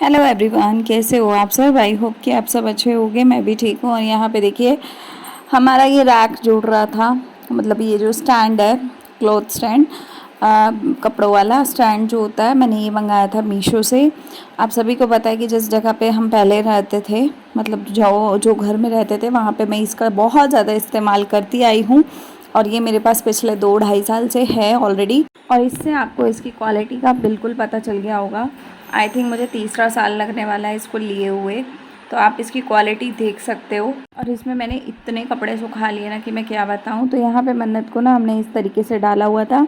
Hello everyone, कैसे हो आप सब। आई होप कि आप सब अच्छे होंगे। मैं भी ठीक हूँ। और यहाँ पे देखिए, हमारा ये रैक जुड़ रहा था। मतलब ये जो स्टैंड है, क्लॉथ स्टैंड, कपड़ों वाला स्टैंड जो होता है, मैंने ये मंगाया था मीशो से। आप सभी को पता है कि जिस जगह पे हम पहले रहते थे, मतलब जो जो घर में रहते थे, वहाँ पे मैं इसका बहुत ज़्यादा इस्तेमाल करती आई हूँ। और ये मेरे पास पिछले 2-2.5 साल से है ऑलरेडी। और इससे आपको इसकी क्वालिटी का बिल्कुल पता चल गया होगा। आई थिंक मुझे तीसरा साल लगने वाला है इसको लिए हुए। तो आप इसकी क्वालिटी देख सकते हो। और इसमें मैंने इतने कपड़े सुखा लिए ना कि मैं क्या बताऊँ। तो यहाँ पे मन्नत को ना हमने इस तरीके से डाला हुआ था।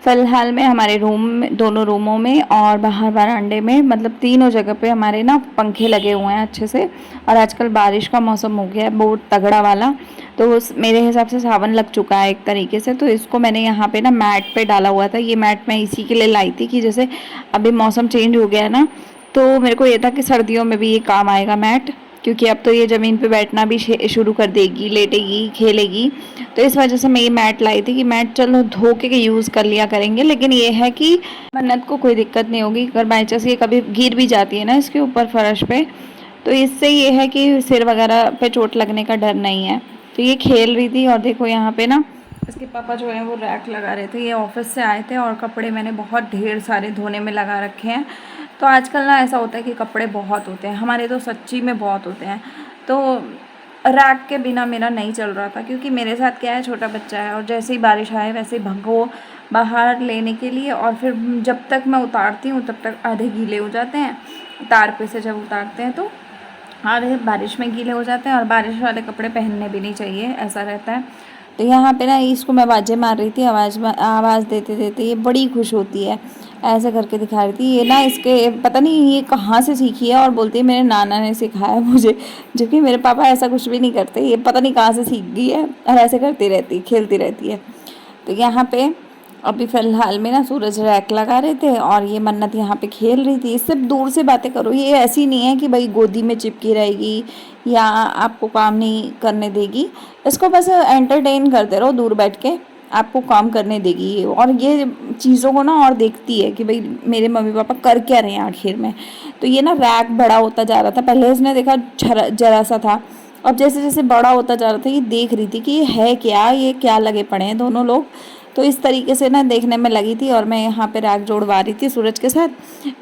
फ़िलहाल में हमारे रूम में, दोनों रूमों में और बाहर वरांडे में, मतलब तीनों जगह पे हमारे ना पंखे लगे हुए हैं अच्छे से। और आजकल बारिश का मौसम हो गया है बहुत तगड़ा वाला। तो मेरे हिसाब से सावन लग चुका है एक तरीके से। तो इसको मैंने यहाँ पे ना मैट पे डाला हुआ था। ये मैट मैं इसी के लिए लाई थी कि जैसे अभी मौसम चेंज हो गया है ना, तो मेरे को ये था कि सर्दियों में भी ये काम आएगा मैट। क्योंकि अब तो ये ज़मीन पे बैठना भी शुरू कर देगी, लेटेगी, खेलेगी। तो इस वजह से मैं ये मैट लाई थी कि मैट चलो धो के यूज़ कर लिया करेंगे। लेकिन ये है कि मन्नत को कोई दिक्कत नहीं होगी अगर बाई चांस ये कभी गिर भी जाती है ना इसके ऊपर फर्श पे। तो इससे ये है कि सिर वगैरह पे चोट लगने का डर नहीं है। तो ये खेल रही थी। और देखो यहाँ पे ना इसके पापा जो है वो रैक लगा रहे थे। ये ऑफिस से आए थे और कपड़े मैंने बहुत ढेर सारे धोने में लगा रखे हैं। तो आजकल ना ऐसा होता है कि कपड़े बहुत होते हैं, हमारे तो सच्ची में बहुत होते हैं। तो रैक के बिना मेरा नहीं चल रहा था, क्योंकि मेरे साथ क्या है, छोटा बच्चा है और जैसे ही बारिश आए वैसे ही भगो बाहर लेने के लिए। और फिर जब तक मैं उतारती हूँ तब तक आधे गीले हो जाते हैं। तार पे से जब उतारते हैं तो आधे बारिश में गीले हो जाते हैं। और बारिश वाले कपड़े पहनने भी नहीं चाहिए, ऐसा रहता है। तो यहाँ पे ना इसको मैं बाजें मार रही थी, आवाज़ देते देते ये बड़ी खुश होती है, ऐसे करके दिखा रही थी। ये ना इसके पता नहीं ये कहाँ से सीखी है, और बोलती है मेरे नाना ने सिखाया मुझे। जबकि मेरे पापा ऐसा कुछ भी नहीं करते, ये पता नहीं कहाँ से सीख गई है और ऐसे करती रहती, खेलती रहती है। तो यहाँ पे अभी फ़िलहाल में ना सूरज रैक लगा रहे थे और ये मन्नत यहाँ पे खेल रही थी। इससे दूर से बातें करो, ये ऐसी नहीं है कि भाई गोदी में चिपकी रहेगी या आपको काम नहीं करने देगी। इसको बस एंटरटेन करते रहो, दूर बैठ के आपको काम करने देगी ये। और ये चीज़ों को ना और देखती है कि भाई मेरे मम्मी पापा कर क्या रहे हैं आखिर में। तो ये ना रैक बड़ा होता जा रहा था। पहले इसने देखा जरा सा था, अब जैसे जैसे बड़ा होता जा रहा था ये देख रही थी कि ये है क्या, ये क्या लगे पड़े हैं दोनों लोग। तो इस तरीके से ना देखने में लगी थी। और मैं यहाँ पे रैक जोड़वा रही थी सूरज के साथ।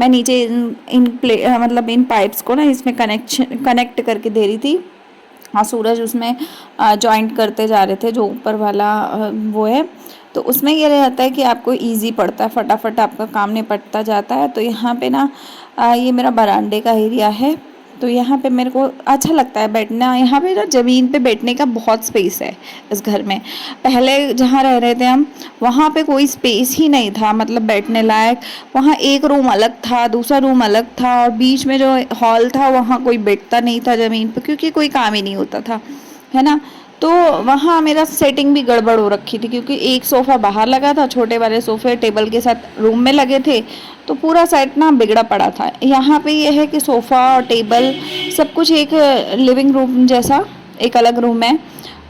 मैं नीचे मतलब इन पाइप्स को ना इसमें कनेक्ट करके दे रही थी। हाँ, सूरज उसमें जॉइंट करते जा रहे थे, जो ऊपर वाला वो है। तो उसमें ये रहता है कि आपको इजी पड़ता है, फटाफट आपका काम निपटता जाता है। तो यहाँ पे ना ये मेरा बरामदे का एरिया है। तो यहाँ पे मेरे को अच्छा लगता है बैठना। यहाँ पे ना ज़मीन पे बैठने का बहुत स्पेस है इस घर में। पहले जहाँ रह रहे थे हम, वहाँ पे कोई स्पेस ही नहीं था मतलब बैठने लायक। वहाँ एक रूम अलग था, दूसरा रूम अलग था, और बीच में जो हॉल था वहाँ कोई बैठता नहीं था ज़मीन पे, क्योंकि कोई काम ही नहीं होता था, है ना। तो वहाँ मेरा सेटिंग भी गड़बड़ हो रखी थी, क्योंकि एक सोफ़ा बाहर लगा था, छोटे वाले सोफ़े टेबल के साथ रूम में लगे थे। तो पूरा सेट ना बिगड़ा पड़ा था। यहाँ पे ये है कि सोफ़ा और टेबल सब कुछ एक लिविंग रूम जैसा एक अलग रूम है,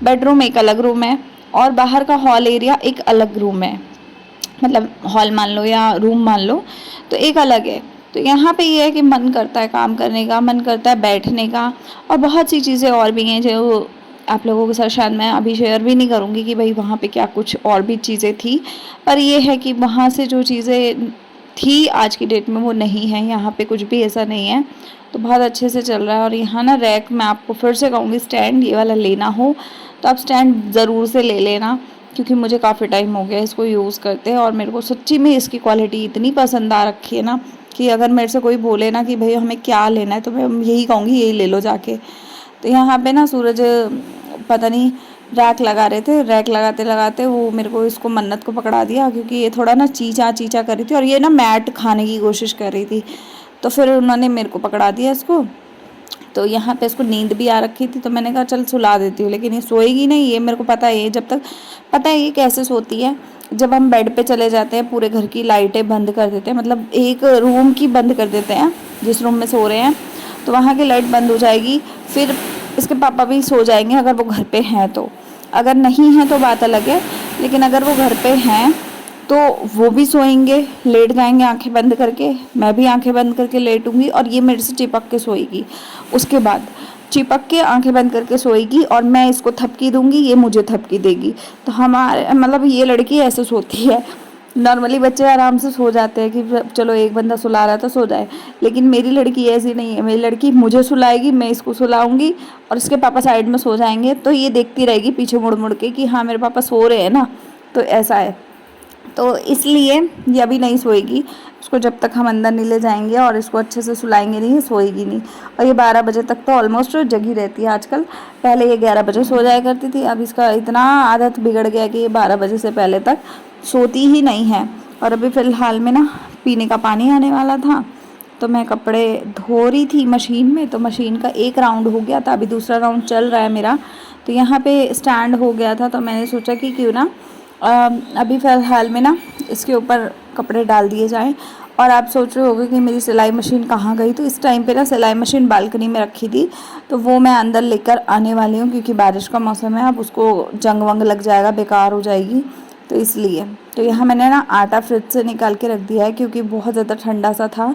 बेडरूम एक अलग रूम है, और बाहर का हॉल एरिया एक अलग रूम है। मतलब हॉल मान लो या रूम मान लो, तो एक अलग है। तो यहाँ पे ये है कि मन करता है काम करने का, मन करता है बैठने का। और बहुत सी चीज़ें और भी हैं जो आप लोगों के साथ शायद मैं अभी शेयर भी नहीं करूँगी कि भाई वहाँ पे क्या कुछ और भी चीज़ें थी। पर ये है कि वहाँ से जो चीज़ें थी आज की डेट में वो नहीं है, यहाँ पे कुछ भी ऐसा नहीं है। तो बहुत अच्छे से चल रहा है। और यहाँ ना रैक, मैं आपको फिर से कहूँगी, स्टैंड ये वाला लेना हो तो आप स्टैंड ज़रूर से ले लेना, क्योंकि मुझे काफ़ी टाइम हो गया इसको यूज़ करते हैं। और मेरे को सच्ची में इसकी क्वालिटी इतनी पसंद आ रखी है ना, कि अगर मेरे से कोई बोले ना कि भाई हमें क्या लेना है, तो मैं यही कहूँगी यही ले लो जाके। तो यहाँ पे ना सूरज पता नहीं रैक लगा रहे थे, रैक लगाते लगाते वो मेरे को इसको मन्नत को पकड़ा दिया, क्योंकि ये थोड़ा ना चीचा चीचा कर रही थी और ये ना मैट खाने की कोशिश कर रही थी। तो फिर उन्होंने मेरे को पकड़ा दिया इसको। तो यहाँ पे इसको नींद भी आ रखी थी, तो मैंने कहा चल सुला देती हूँ। लेकिन ये सोएगी नहीं, ये मेरे को पता है। ये जब तक पता है ये कैसे सोती है, जब हम बेड पे चले जाते हैं पूरे घर की लाइटें बंद कर देते हैं, मतलब एक रूम की बंद कर देते हैं जिस रूम में सो रहे हैं, तो वहाँ की लाइट बंद हो जाएगी। फिर इसके पापा भी सो जाएंगे अगर वो घर पे हैं तो। अगर नहीं है तो बात अलग है, लेकिन अगर वो घर पे हैं तो वो भी सोएंगे, लेट जाएंगे आंखें बंद करके, मैं भी आंखें बंद करके लेटूंगी और ये मेरे से चिपक के सोएगी। उसके बाद चिपक के आंखें बंद करके सोएगी और मैं इसको थपकी दूंगी, ये मुझे थपकी देगी। तो हमारे मतलब ये लड़की ऐसे सोती है। नॉर्मली बच्चे आराम से सो जाते हैं कि चलो एक बंदा सुला रहा है तो सो जाए, लेकिन मेरी लड़की ऐसी नहीं है। मेरी लड़की मुझे सुलाएगी, मैं इसको सुलाऊंगी और इसके पापा साइड में सो जाएंगे, तो ये देखती रहेगी पीछे मुड़ मुड़ के कि हाँ मेरे पापा सो रहे हैं ना। तो ऐसा है, तो इसलिए ये अभी नहीं सोएगी। इसको जब तक हम अंदर नहीं ले जाएंगे और इसको अच्छे से सुलाएंगे नहीं, सोएगी नहीं। और ये 12 बजे तक तो ऑलमोस्ट जगी रहती है आजकल। पहले ये 11 बजे सो जाया करती थी, अब इसका इतना आदत बिगड़ गया कि ये 12 बजे से पहले तक सोती ही नहीं है। और अभी फ़िलहाल में ना पीने का पानी आने वाला था, तो मैं कपड़े धो रही थी मशीन में, तो मशीन का एक राउंड हो गया था, अभी दूसरा राउंड चल रहा है मेरा। तो यहाँ पे स्टैंड हो गया था, तो मैंने सोचा कि क्यों ना अभी फ़िलहाल में ना इसके ऊपर कपड़े डाल दिए जाएं। और आप सोच रहे होंगे कि मेरी सिलाई मशीन कहाँ गई, तो इस टाइम पे ना सिलाई मशीन बालकनी में रखी थी, तो वो मैं अंदर लेकर आने वाली हूँ क्योंकि बारिश का मौसम है, अब उसको जंग वंग लग जाएगा, बेकार हो जाएगी, तो इसलिए। तो यहाँ मैंने ना आटा फ्रिज से निकाल के रख दिया है क्योंकि बहुत ज़्यादा ठंडा सा था,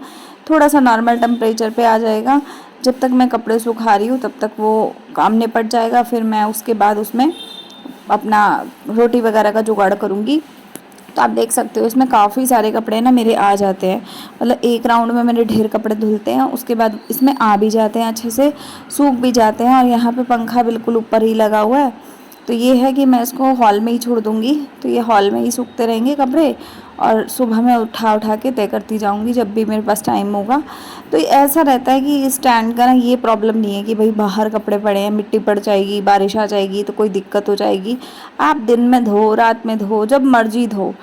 थोड़ा सा नॉर्मल टेम्परेचर पे आ जाएगा। जब तक मैं कपड़े सुखा रही हूँ तब तक वो काम निपट जाएगा, फिर मैं उसके बाद उसमें अपना रोटी वगैरह का जुगाड़ करूँगी। तो आप देख सकते हो इसमें काफ़ी सारे कपड़े ना मेरे आ जाते हैं, मतलब एक राउंड में मेरे ढेर कपड़े धुलते हैं, उसके बाद इसमें आ भी जाते हैं, अच्छे से सूख भी जाते हैं। और यहाँ पे पंखा बिल्कुल ऊपर ही लगा हुआ है, तो ये है कि मैं इसको हॉल में ही छोड़ दूँगी, तो ये हॉल में ही सूखते रहेंगे कपड़े और सुबह मैं उठा उठा के तय करती जाऊँगी जब भी मेरे पास टाइम होगा। तो ऐसा रहता है कि स्टैंड का ना ये प्रॉब्लम नहीं है कि भाई बाहर कपड़े पड़े हैं, मिट्टी पड़ जाएगी, बारिश आ जाएगी तो कोई दिक्कत हो जाएगी। आप दिन में धो, रात में धो, जब मर्जी धो,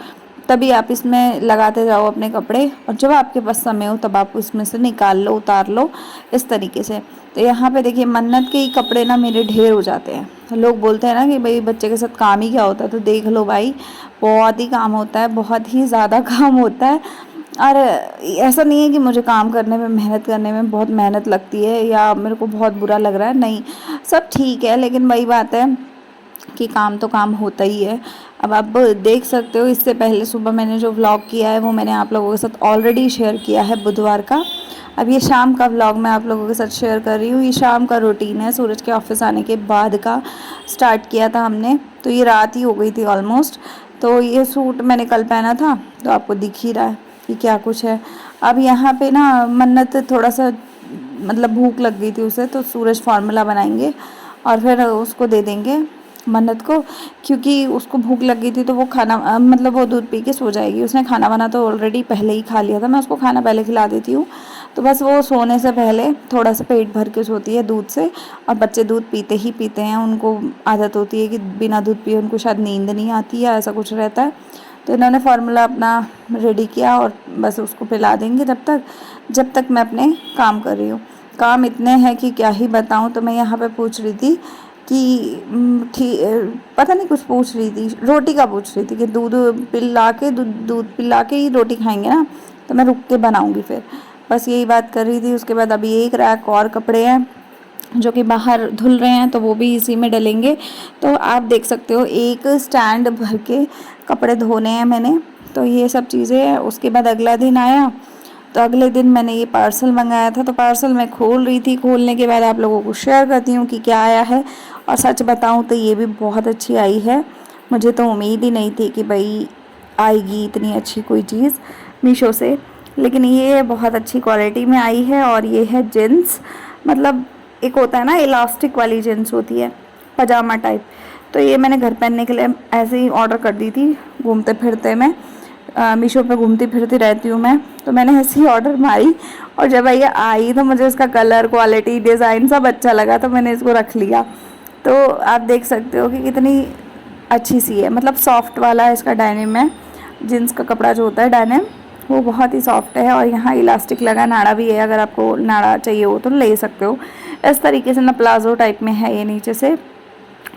तभी आप इसमें लगाते जाओ अपने कपड़े, और जब आपके पास समय हो तब आप उसमें से निकाल लो, उतार लो, इस तरीके से। तो यहाँ पे देखिए मन्नत के ही कपड़े ना मेरे ढेर हो जाते हैं। लोग बोलते हैं ना कि भाई बच्चे के साथ काम ही क्या होता है, तो देख लो भाई, बहुत ही काम होता है, बहुत ही ज़्यादा काम होता है। और ऐसा नहीं है कि मुझे काम करने में, मेहनत करने में बहुत मेहनत लगती है या मेरे को बहुत बुरा लग रहा है, नहीं, सब ठीक है, लेकिन वही बात है कि काम तो काम होता ही है। अब आप देख सकते हो, इससे पहले सुबह मैंने जो व्लॉग किया है वो मैंने आप लोगों के साथ ऑलरेडी शेयर किया है बुधवार का। अब ये शाम का व्लॉग मैं आप लोगों के साथ शेयर कर रही हूँ। ये शाम का रूटीन है, सूरज के ऑफिस आने के बाद का स्टार्ट किया था हमने, तो ये रात ही हो गई थी ऑलमोस्ट। तो ये सूट मैंने कल पहना था, तो आपको दिख ही रहा है कि क्या कुछ है। अब यहाँ पे ना मन्नत थोड़ा सा मतलब भूख लग गई थी उसे, तो सूरज फार्मूला बनाएंगे और फिर उसको दे देंगे मन्नत को, क्योंकि उसको भूख लग गई थी तो वो खाना मतलब वो दूध पी के सो जाएगी। उसने खाना वाना तो ऑलरेडी पहले ही खा लिया था, मैं उसको खाना पहले खिला देती हूँ, तो बस वो सोने से पहले थोड़ा सा पेट भर के सोती है दूध से। और बच्चे दूध पीते ही पीते हैं, उनको आदत होती है कि बिना दूध पिए उनको शायद नींद नहीं आती है, ऐसा कुछ रहता है। तो इन्होंने फार्मूला अपना रेडी किया और बस उसको पिला देंगे जब तक मैं अपने काम कर रही हूँ। काम इतने हैं कि क्या ही बताऊँ। तो मैं यहाँ पे पूछ रही थी कि पता नहीं कुछ पूछ रही थी, रोटी का पूछ रही थी कि दूध पिला के ही रोटी खाएंगे ना, तो मैं रुक के बनाऊंगी फिर, बस यही बात कर रही थी। उसके बाद अभी एक रैक और कपड़े हैं जो कि बाहर धुल रहे हैं, तो वो भी इसी में डलेंगे। तो आप देख सकते हो एक स्टैंड भर के कपड़े धोने हैं मैंने, तो ये सब चीज़ें हैं। उसके बाद अगला दिन आया, तो अगले दिन मैंने ये पार्सल मंगाया था, तो पार्सल मैं खोल रही थी, खोलने के बाद आप लोगों को शेयर करती हूँ कि क्या आया है। और सच बताऊँ तो ये भी बहुत अच्छी आई है, मुझे तो उम्मीद ही नहीं थी कि भाई आएगी इतनी अच्छी कोई चीज़ मीशो से, लेकिन ये बहुत अच्छी क्वालिटी में आई है। और ये है जीन्स, मतलब एक होता है ना इलास्टिक वाली जीन्स होती है पजामा टाइप, तो ये मैंने घर पहनने के लिए ऐसे ही ऑर्डर कर दी थी। घूमते फिरते मैं मीशो पे घूमती फिरती रहती हूँ मैं, तो मैंने ऐसे ही ऑर्डर मारी, और जब ये आई तो मुझे इसका कलर, क्वालिटी, डिज़ाइन सब अच्छा लगा, तो मैंने इसको रख लिया। तो आप देख सकते हो कि कितनी अच्छी सी है, मतलब सॉफ्ट वाला इसका डायनिम है, जीन्स का कपड़ा जो होता है डायनिम वो बहुत ही सॉफ्ट है। और यहाँ इलास्टिक लगा नाड़ा भी है, अगर आपको नाड़ा चाहिए हो तो ले सकते हो। इस तरीके से ना प्लाजो टाइप में है ये नीचे से,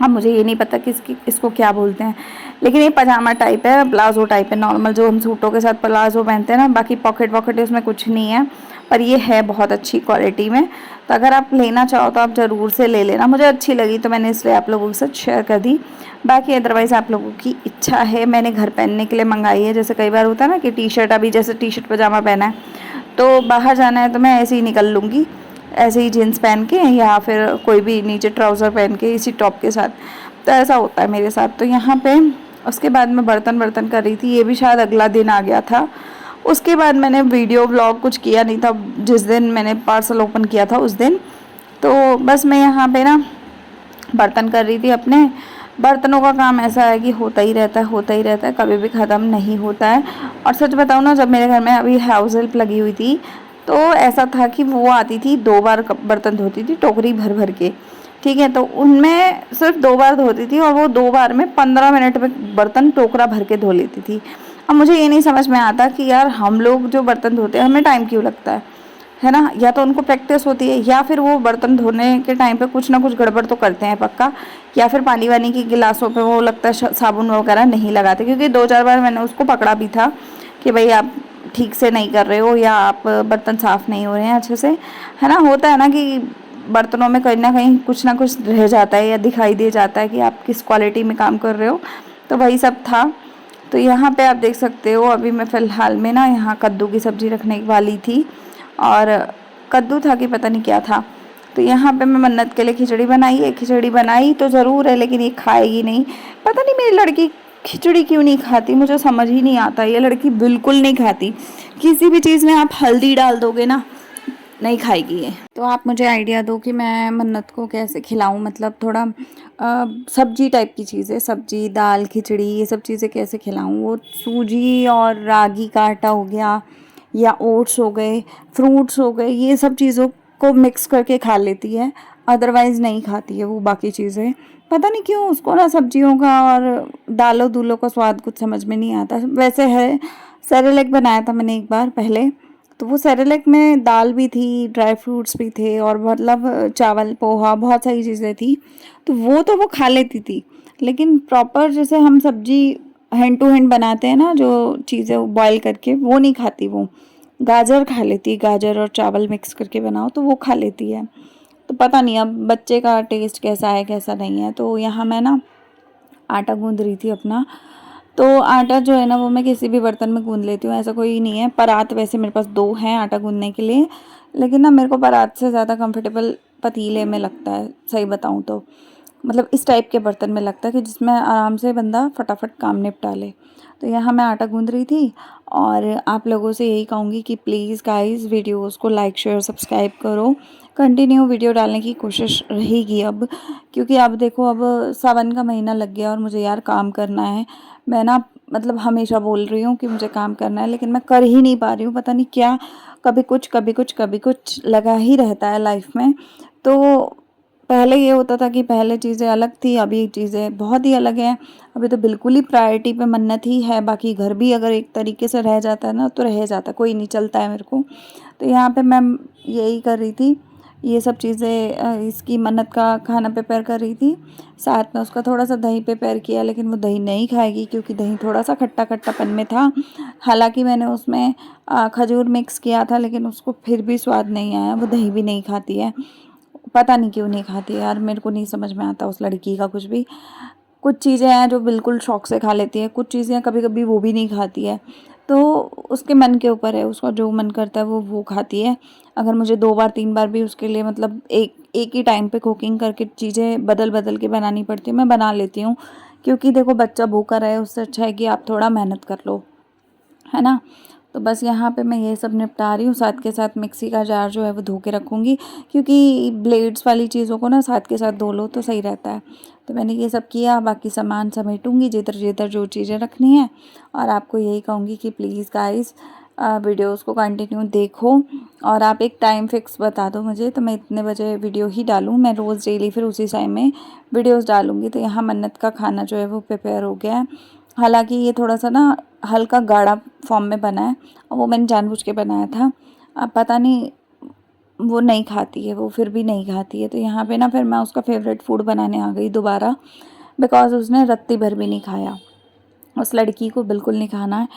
अब मुझे ये नहीं पता कि इसको क्या बोलते हैं, लेकिन ये पजामा टाइप है, प्लाजो टाइप है, नॉर्मल जो हम सूटों के साथ प्लाजो पहनते हैं ना, बाकी पॉकेट वॉकेट इसमें कुछ नहीं है, पर ये है बहुत अच्छी क्वालिटी में। तो अगर आप लेना चाहो तो आप ज़रूर से ले लेना, मुझे अच्छी लगी तो मैंने इसलिए आप लोगों के साथ शेयर कर दी। बाकी अदरवाइज़ आप लोगों की इच्छा है, मैंने घर पहनने के लिए मंगाई है। जैसे कई बार होता है ना कि टी शर्ट, अभी जैसे टी शर्ट पजामा पहना है तो बाहर जाना है तो मैं ऐसे ही निकल लूँगी, ऐसे ही जीन्स पहन के या फिर कोई भी नीचे ट्राउज़र पहन के इसी टॉप के साथ। तो ऐसा होता है मेरे साथ। तो यहाँ पे उसके बाद मैं बर्तन कर रही थी, ये भी शायद अगला दिन आ गया था। उसके बाद मैंने वीडियो व्लॉग कुछ किया नहीं था जिस दिन मैंने पार्सल ओपन किया था उस दिन। तो बस मैं यहाँ पे ना बर्तन कर रही थी अपने। बर्तनों का काम ऐसा है कि होता ही रहता है, कभी भी ख़त्म नहीं होता है। और सच बताऊँ ना, जब मेरे घर में अभी हाउस हेल्प लगी हुई थी तो ऐसा था कि वो आती थी 2 बार बर्तन धोती थी, टोकरी भर भर के, ठीक है। तो उनमें सिर्फ 2 बार धोती थी और वो 2 बार में 15 मिनट में बर्तन टोकरा भर के धो लेती थी। अब मुझे ये नहीं समझ में आता कि यार हम लोग जो बर्तन धोते हैं हमें टाइम क्यों लगता है ना। या तो उनको प्रैक्टिस होती है या फिर वो बर्तन धोने के टाइम पे कुछ ना कुछ गड़बड़ तो करते हैं पक्का, या फिर पानी वानी की गिलासों पे वो लगता है साबुन वगैरह नहीं लगाते। क्योंकि 2-4 बार मैंने उसको पकड़ा भी था कि भाई आप ठीक से नहीं कर रहे हो या आप बर्तन साफ़ नहीं हो रहे हैं अच्छे से, है ना। होता है ना कि बर्तनों में कहीं ना कुछ रह जाता है या दिखाई दे जाता है कि आप किस क्वालिटी में काम कर रहे हो। तो वही सब था। तो यहाँ पे आप देख सकते हो अभी मैं फ़िलहाल में ना यहाँ कद्दू की सब्ज़ी रखने वाली थी, और कद्दू था कि पता नहीं क्या था। तो यहाँ पे मैं मन्नत के लिए खिचड़ी बनाई है। खिचड़ी बनाई तो ज़रूर है लेकिन ये खाएगी नहीं। पता नहीं मेरी लड़की खिचड़ी क्यों नहीं खाती, मुझे समझ ही नहीं आता। ये लड़की बिल्कुल नहीं खाती, किसी भी चीज़ में आप हल्दी डाल दोगे ना नहीं खाएगी ये। तो आप मुझे आइडिया दो कि मैं मन्नत को कैसे खिलाऊं, मतलब थोड़ा सब्जी टाइप की चीज़ें, सब्जी दाल खिचड़ी ये सब चीज़ें कैसे खिलाऊं। वो सूजी और रागी का आटा हो गया या ओट्स हो गए, फ्रूट्स हो गए, ये सब चीज़ों को मिक्स करके खा लेती है, अदरवाइज़ नहीं खाती है वो बाकी चीज़ें। पता नहीं क्यों उसको ना सब्जियों का और दालों दूलों का स्वाद कुछ समझ में नहीं आता। वैसे है, सेरेलैक बनाया था मैंने एक बार पहले, तो वो सेरेलैक में दाल भी थी, ड्राई फ्रूट्स भी थे और मतलब चावल पोहा बहुत सारी चीज़ें थी। तो वो खा लेती थी। लेकिन प्रॉपर जैसे हम सब्जी हैंड टू हैंड बनाते हैं ना जो चीज़ें बॉईल करके, वो नहीं खाती वो। गाजर खा लेती, गाजर और चावल मिक्स करके बनाओ तो वो खा लेती है। तो पता नहीं अब बच्चे का टेस्ट कैसा है कैसा नहीं है। तो यहाँ मैं ना आटा गूंद रही थी अपना। तो आटा जो है ना वो मैं किसी भी बर्तन में गूंद लेती हूँ, ऐसा कोई नहीं है। परात वैसे मेरे पास 2 हैं आटा गूंदने के लिए, लेकिन ना मेरे को परात से ज़्यादा कंफर्टेबल पतीले में लगता है, सही बताऊँ तो। मतलब इस टाइप के बर्तन में लगता है कि जिसमें आराम से बंदा फटाफट काम निपटा ले। तो यहाँ मैं आटा गूंद रही थी और आप लोगों से यही कहूँगी कि प्लीज़ गाइस वीडियोस को लाइक शेयर सब्सक्राइब करो। कंटिन्यू वीडियो डालने की कोशिश रहेगी अब, क्योंकि अब देखो अब सावन का महीना लग गया और मुझे यार काम करना है। मैं ना मतलब हमेशा बोल रही हूँ कि मुझे काम करना है लेकिन मैं कर ही नहीं पा रही हूँ, पता नहीं क्या। कभी कुछ लगा ही रहता है लाइफ में। तो पहले ये होता था कि पहले चीज़ें अलग थी, अभी चीज़ें बहुत ही अलग हैं। अभी तो बिल्कुल ही प्रायोरिटी पे मन्नत ही है, बाकी घर भी अगर एक तरीके से रह जाता है ना तो रह जाता है, कोई नहीं चलता है मेरे को। तो यहाँ पे मैं यही कर रही थी, ये सब चीज़ें इसकी मन्नत का खाना प्रिपेयर कर रही थी। साथ में उसका थोड़ा सा दही प्रिपेयर किया, लेकिन वो दही नहीं खाएगी क्योंकि दही थोड़ा सा खट्टा खट्टापन में था। हालांकि मैंने उसमें खजूर मिक्स किया था लेकिन उसको फिर भी स्वाद नहीं आया, वो दही भी नहीं खाती है। पता नहीं क्यों नहीं खाती है यार, मेरे को नहीं समझ में आता उस लड़की का कुछ भी। कुछ चीज़ें हैं जो बिल्कुल शौक से खा लेती है, कुछ चीज़ें कभी कभी वो भी नहीं खाती है। तो उसके मन के ऊपर है, उसका जो मन करता है वो खाती है। अगर मुझे 2 बार 3 बार भी उसके लिए मतलब एक ही टाइम पे कुकिंग करके चीज़ें बदल बदल के बनानी पड़ती है, मैं बना लेती हूँ। क्योंकि देखो बच्चा भूखा रहे उससे अच्छा है कि आप थोड़ा मेहनत कर लो, है ना। तो बस यहाँ पे मैं ये सब निपटा रही हूँ, साथ के साथ मिक्सी का जार जो है वो धो के रखूँगी, क्योंकि ब्लेड्स वाली चीज़ों को ना साथ के साथ धो लो तो सही रहता है। तो मैंने ये सब किया, बाकी सामान समेटूँगी जिधर जिधर जो चीज़ें रखनी है। और आपको यही कहूँगी कि प्लीज़ गाइस वीडियोस को कंटिन्यू देखो, और आप एक टाइम फिक्स बता दो मुझे तो मैं इतने बजे वीडियो ही डालूँ। मैं रोज़ डेली फिर उसी टाइम में वीडियोस डालूँगी। तो यहाँ मन्नत का खाना जो है वो प्रिपेयर हो गया है। हालांकि ये थोड़ा सा ना हल्का गाढ़ा फॉर्म में बना है और वो मैंने जानबूझ के बनाया था। अब पता नहीं वो नहीं खाती है, वो फिर भी नहीं खाती है। तो यहाँ पे ना फिर मैं उसका फेवरेट फूड बनाने आ गई दोबारा, बिकॉज़ उसने रत्ती भर भी नहीं खाया, उस लड़की को बिल्कुल नहीं खाना है।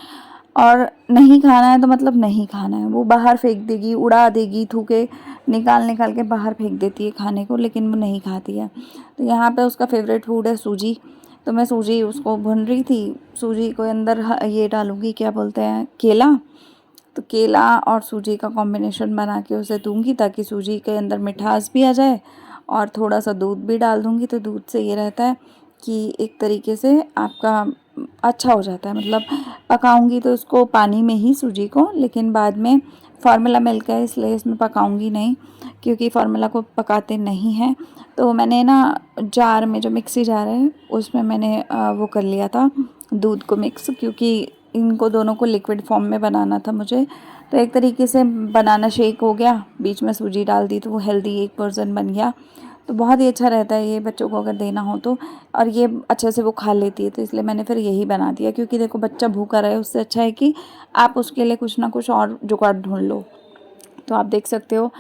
और नहीं खाना है तो मतलब नहीं खाना है, वो बाहर फेंक देगी, उड़ा देगी, थूके निकाल निकाल के बाहर फेंक देती है खाने को, लेकिन वो नहीं खाती है। तो यहाँ पे उसका फेवरेट फूड है सूजी। तो मैं सूजी उसको भून रही थी, सूजी को अंदर ये डालूँगी, क्या बोलते हैं, केला। तो केला और सूजी का कॉम्बिनेशन बना के उसे दूंगी ताकि सूजी के अंदर मिठास भी आ जाए, और थोड़ा सा दूध भी डाल दूंगी। तो दूध से ये रहता है कि एक तरीके से आपका अच्छा हो जाता है। मतलब पकाऊंगी तो इसको पानी में ही सूजी को, लेकिन बाद में फार्मूला मिल्क है इसलिए इसमें पकाऊंगी नहीं, क्योंकि फार्मूला को पकाते नहीं हैं। तो मैंने ना जार में, जो मिक्सी जार है उसमें मैंने वो कर लिया था दूध को मिक्स, क्योंकि इनको दोनों को लिक्विड फॉर्म में बनाना था मुझे। तो एक तरीके से बनाना शेक हो गया, बीच में सूजी डाल दी तो वो हेल्दी एक वर्जन बन गया। तो बहुत ही अच्छा रहता है ये बच्चों को अगर देना हो तो, और ये अच्छे से वो खा लेती है। तो इसलिए मैंने फिर यही बना दिया, क्योंकि देखो बच्चा भूखा रहे उससे अच्छा है कि आप उसके लिए कुछ ना कुछ और जुगाड़ ढूंढ लो। तो आप देख सकते हो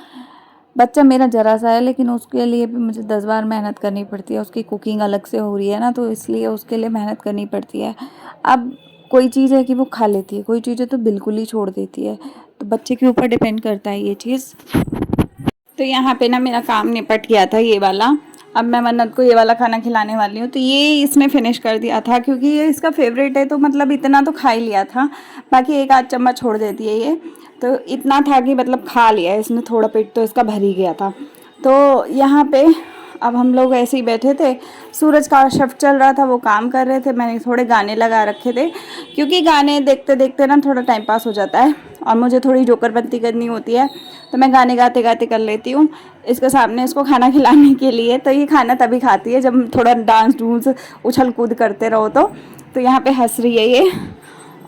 बच्चा मेरा ज़रा सा है, लेकिन उसके लिए भी मुझे 10 बार मेहनत करनी पड़ती है। उसकी कुकिंग अलग से हो रही है ना, तो इसलिए उसके लिए मेहनत करनी पड़ती है। अब कोई चीज़ है कि वो खा लेती है, कोई चीज़ है तो बिल्कुल ही छोड़ देती है। तो बच्चे के ऊपर डिपेंड करता है ये चीज़। तो यहाँ पे ना मेरा काम निपट गया था ये वाला। अब मैं मन्नत को ये वाला खाना खिलाने वाली हूँ। तो ये इसने फिनिश कर दिया था, क्योंकि ये इसका फेवरेट है, तो मतलब इतना तो खा ही लिया था। बाकी एक आध चम्मच छोड़ देती है ये। तो इतना था कि मतलब खा लिया इसने, थोड़ा पेट तो इसका भर ही गया था। तो यहाँ पे अब हम लोग ऐसे ही बैठे थे, सूरज का शिफ्ट चल रहा था, वो काम कर रहे थे। मैंने थोड़े गाने लगा रखे थे, क्योंकि गाने देखते देखते ना थोड़ा टाइम पास हो जाता है, और मुझे थोड़ी जोकरपंती करनी होती है, तो मैं गाने गाते गाते कर लेती हूँ। इसके सामने इसको खाना खिलाने के लिए, तो ये खाना तभी खाती है जब थोड़ा डांस डूंस उछल कूद करते रहो। तो यहाँ पे हंस रही है ये।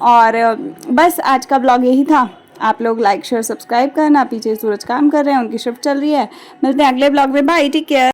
और बस आज का ब्लॉग यही था। आप लोग लाइक शेयर सब्सक्राइब करना। पीछे सूरज काम कर रहे हैं, उनकी शिफ्ट चल रही है। मिलते हैं अगले ब्लॉग में, बाय, टेक केयर।